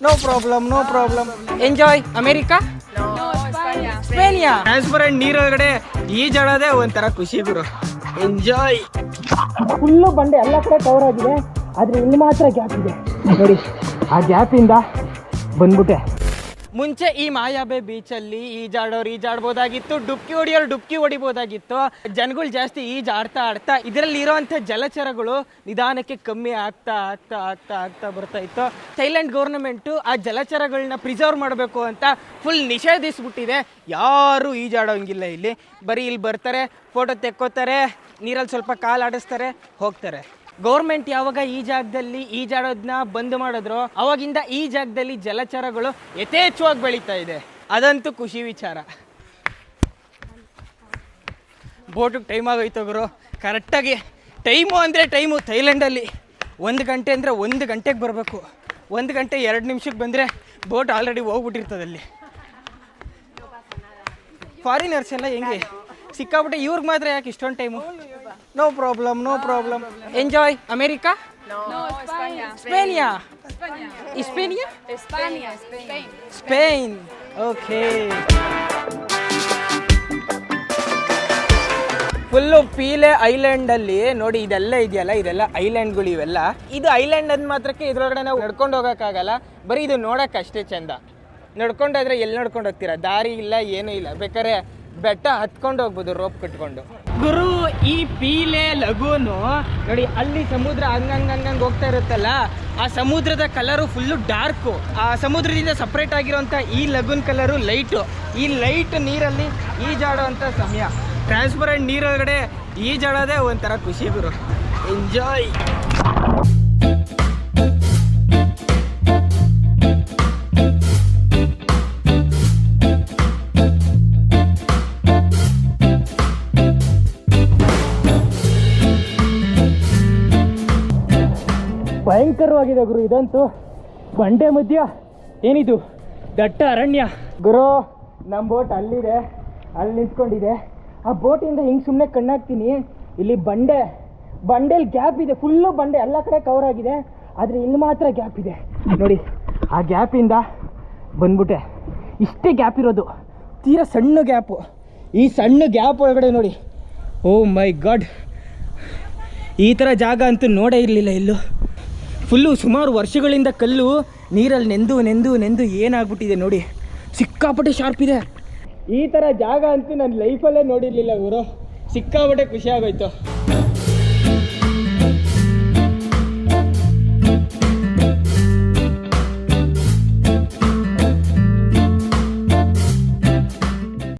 No problem enjoy America ಸ್ಪೇನಿಯಾ transparent ನೀರೊಳಗಡೆ ಈಜಾಡೋದೇ ಒಂಥರ ಖುಷಿ ಗುರು. ಎಂಜಾಯ್. ಫುಲ್ಲು ಬಂಡೆ ಎಲ್ಲ ಕಡೆ ಕವರ್ ಆಗಿದೆ, ಆದರೆ ಇಲ್ಲಿ ಮಾತ್ರ ಗ್ಯಾಪ್ ಇದೆ ನೋಡಿ. ಆ ಗ್ಯಾಪಿಂದ ಬಂದ್ಬಿಟ್ಟೆ. ಮುಂಚೆ ಈ ಮಾಯಾಬೆ ಬೀಚಲ್ಲಿ ಈಜಾಡ್ಬೋದಾಗಿತ್ತು, ಡುಬ್ಕಿ ಹೊಡಿಬೋದಾಗಿತ್ತು. ಜನಗಳು ಜಾಸ್ತಿ ಆಡ್ತಾ ಇದರಲ್ಲಿ ಇರೋವಂಥ ಜಲಚರಗಳು ನಿಧಾನಕ್ಕೆ ಕಮ್ಮಿ ಆಗ್ತಾ ಬರ್ತಾ ಇತ್ತು. ಥೈಲ್ಯಾಂಡ್ ಗೌರ್ಮೆಂಟು ಆ ಜಲಚರಗಳನ್ನ ಪ್ರಿಸರ್ವ್ ಮಾಡಬೇಕು ಅಂತ ಫುಲ್ ನಿಷೇಧಿಸ್ಬಿಟ್ಟಿದೆ. ಯಾರು ಈಜಾಡೋಂಗಿಲ್ಲ ಇಲ್ಲಿ. ಬರೀ ಇಲ್ಲಿ ಬರ್ತಾರೆ, ಫೋಟೋ ತೆಕ್ಕೋತಾರೆ, ನೀರಲ್ಲಿ ಸ್ವಲ್ಪ ಕಾಲು ಆಡಿಸ್ತಾರೆ, ಹೋಗ್ತಾರೆ. ಗೌರ್ಮೆಂಟ್ ಯಾವಾಗ ಈ ಜಾಗದಲ್ಲಿ ಈಜಾಡೋದನ್ನ ಬಂದ್ ಮಾಡಿದ್ರು ಅವಾಗಿಂದ ಈ ಜಾಗದಲ್ಲಿ ಜಲಚರಗಳು ಯಥೇಚ್ಛವಾಗಿ ಬೆಳೀತಾ ಇದೆ. ಅದಂತೂ ಖುಷಿ ವಿಚಾರ. ಬೋಟಿಗೆ ಟೈಮ್ ಆಗೋಯ್ತು ಗುರು. ಕರೆಕ್ಟಾಗಿ ಟೈಮು ಥೈಲ್ಯಾಂಡಲ್ಲಿ 1 ಗಂಟೆ ಅಂದರೆ 1 ಗಂಟೆಗೆ ಬರಬೇಕು. 1 ಗಂಟೆ 2 ನಿಮಿಷಕ್ಕೆ ಬಂದರೆ ಬೋಟ್ ಆಲ್ರೆಡಿ ಹೋಗ್ಬಿಟ್ಟಿರ್ತದಲ್ಲಿ. ಫಾರಿನರ್ಸ್ ಎಲ್ಲ ಹೆಂಗೆ ಸಿಕ್ಕಾಬಿಟ್ಟೆ, ಇವ್ರಿಗೆ ಮಾತ್ರ ಯಾಕೆ ಇಷ್ಟೊಂದು time? No problem enjoy America ಸ್ಪೇನಿಯಾ ಸ್ಪೇನ್. ಓಕೆ, ಫುಲ್ಲು ಪೀಲೆ ಐಲ್ಯಾಂಡಲ್ಲಿ ನೋಡಿ. ಇದೆಲ್ಲ ಇದೆಯಲ್ಲ, ಇದೆಲ್ಲ ಐಲ್ಯಾಂಡ್ಗಳು ಇವೆಲ್ಲ. ಇದು ಐಲ್ಯಾಂಡ್ ಅಂದ ಮಾತ್ರಕ್ಕೆ ಇದ್ರೊಳಗಡೆ ನಾವು ನಡ್ಕೊಂಡು ಹೋಗೋಕ್ಕಾಗಲ್ಲ, ಬರೀ ಇದು ನೋಡೋಕೆ ಅಷ್ಟೇ ಚಂದ. ನಡ್ಕೊಂಡೋದ್ರೆ ಎಲ್ಲಿ ನಡ್ಕೊಂಡು ಹೋಗ್ತೀರಾ? ದಾರಿ ಇಲ್ಲ, ಏನೂ ಇಲ್ಲ. ಬೇಕಾದ್ರೆ ಬೆಟ್ಟ ಹತ್ಕೊಂಡು ಹೋಗ್ಬೋದು ರೋಪ್ ಕಟ್ಕೊಂಡು. ಗುರು, ಈ ಪೀಲೆ ಲಗೂನು ನೋಡಿ, ಅಲ್ಲಿ ಸಮುದ್ರ ಹಂಗಂಗೆ ಹೋಗ್ತಾ ಇರುತ್ತಲ್ಲ, ಆ ಸಮುದ್ರದ ಕಲರು ಫುಲ್ಲು ಡಾರ್ಕು. ಆ ಸಮುದ್ರದಿಂದ ಸಪ್ರೇಟ್ ಆಗಿರೋಂಥ ಈ ಲಗೂನ್ ಕಲರು ಲೈಟು. ಈ ಲೈಟ್ ನೀರಲ್ಲಿ ಈಜಾಡೋವಂಥ ಸಮಯ. ಟ್ರಾನ್ಸ್ಪರೆಂಟ್ ನೀರೊಳಗಡೆ ಈಜಾಡೋದೇ ಒಂಥರ ಖುಷಿ ಗುರು. ಎಂಜಾಯ್. ಭಯಂಕರವಾಗಿದೆ ಗುರು ಇದಂತೂ. ಬಂಡೆ ಮಧ್ಯ ಏನಿದು ದಟ್ಟ ಅರಣ್ಯ ಗುರು. ನಮ್ಮ ಬೋಟ್ ಅಲ್ಲಿದೆ, ಅಲ್ಲಿ ನಿಂತ್ಕೊಂಡಿದೆ. ಆ ಬೋಟಿಂದ ಹಿಂಗೆ ಸುಮ್ಮನೆ ಕಣ್ಣಾಗ್ತೀನಿ. ಇಲ್ಲಿ ಬಂಡೆಲಿ ಗ್ಯಾಪ್ ಇದೆ, ಫುಲ್ಲು ಬಂಡೆ ಎಲ್ಲ ಕಡೆ ಕವರ್ ಆಗಿದೆ, ಆದರೆ ಇಲ್ಲಿ ಮಾತ್ರ ಗ್ಯಾಪ್ ಇದೆ ನೋಡಿ. ಆ ಗ್ಯಾಪಿಂದ ಬಂದ್ಬಿಟ್ಟೆ. ಇಷ್ಟೇ ಗ್ಯಾಪ್ ಇರೋದು, ತೀರಾ ಸಣ್ಣ ಗ್ಯಾಪು. ಈ ಸಣ್ಣ ಗ್ಯಾಪ್ ಒಳಗಡೆ ನೋಡಿ, ಓ ಮೈ ಗಾಡ್, ಈ ಥರ ಜಾಗ ಅಂತೂ ನೋಡೇ ಇರಲಿಲ್ಲ ಎಲ್ಲೂ. ಫುಲ್ಲು ಸುಮಾರು ವರ್ಷಗಳಿಂದ ಕಲ್ಲು ನೀರಲ್ಲಿ ನೆಂದು ಏನಾಗ್ಬಿಟ್ಟಿದೆ ನೋಡಿ. ಸಿಕ್ಕಾಪಟ್ಟೆ ಶಾರ್ಪ್ ಇದೆ. ಈ ಥರ ಜಾಗ ಅಂತೂ ನನ್ನ ಲೈಫಲ್ಲೇ ನೋಡಿರಲಿಲ್ಲ ಗುರು. ಸಿಕ್ಕಾಪಟ್ಟೆ ಖುಷಿ ಆಗೋಯ್ತು.